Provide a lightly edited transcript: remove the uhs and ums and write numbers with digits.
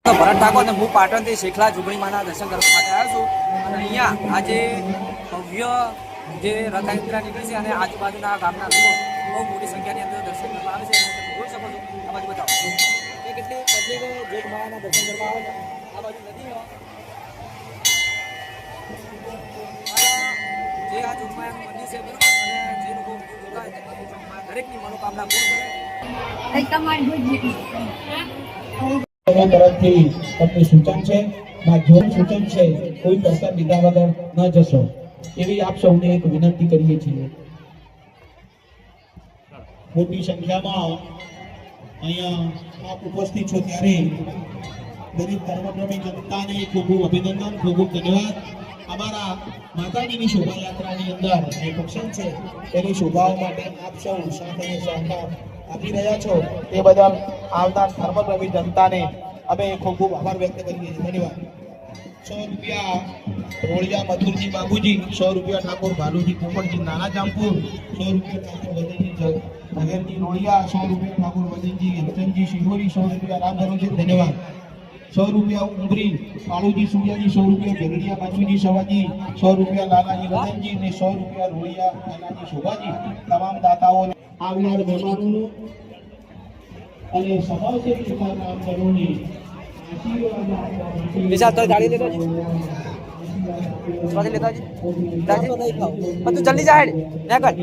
ભરત ઠાકોર અને હું પાટણથી શેખલા ઝુંપડીમાંના દર્શન કરવા માટે આવ્યો છું અને અહીંયા આજે ભવ્ય જે રથયાત્રા નીકળી છે અને આજુબાજુના ગામના લોકો બહુ મોટી સંખ્યાની અંદર દર્શન કરવા આવે છે. તમે જોઈ શકો છો આ બાજુ બતાવો કે કેટલી પબ્લિકો જોગમાયાના દર્શન કરવા આવે છે. આ બાજુ નદીમાં જે આ જોગમાયાનું મંદિર છે બરાબર અને જે લોકો જોતા દરેકની મનોકામના પૂર્ણ કરે. તરફથી તમને સૂચન છે માધ્યમ સૂચન છે કોઈ પ્રસાદ લીધા વગર ન જશો એવી આપ સૌને એક વિનંતી કરીએ છીએ. મોટી સંખ્યામાં અહીંયા આપ ઉપસ્થિત છો ત્યારે દરેક ધર્મપ્રેમી જનતાને ખૂબ ખૂબ અભિનંદન, ખૂબ ખૂબ ધન્યવાદ. અમારા માતાજીની શોભાયાત્રાની અંદર જે ફંક્શન છે તેની શોભાઓ માટે આપ સૌ સાથે સહકાર આપી રહ્યા છો તે બદલ આવનાર ધર્મપ્રેમી જનતાને અમે ખૂબ ખૂબ આભાર વ્યક્ત કરીએ છીએ. ધન્યવાદ. 100 રૂપિયા રોળિયા મથુરજી બાબુજી, 100 રૂપિયા ઠાકોર ભાલુજી પોપટજી નાના જામપુર, 100 રૂપિયા ઠાકોર વદનજી જગરજી રોળિયા, 100 રૂપિયા ઠાકોર વદનજી હરચંદજી શિહોરી, 100 રૂપિયા રામ ધરોજી. ધન્યવાદ. 100 રૂપિયા ઉમરી કાળુજી સૂર્યાજી, 100 રૂપિયા ગેરડિયા બાજુજી સવાજી, 100 રૂપિયા લાલાજી વદનજી અને 100 રૂપિયા રોળિયા નાનાજી શોભાજી. તમામ દાતાઓને આવનાર મહેમાનોનું અને સભાસદ કામદારોની વિશાલ તો ગાડી લેતો છે લેતો છે તું જલ્દી જા હેડ ના કર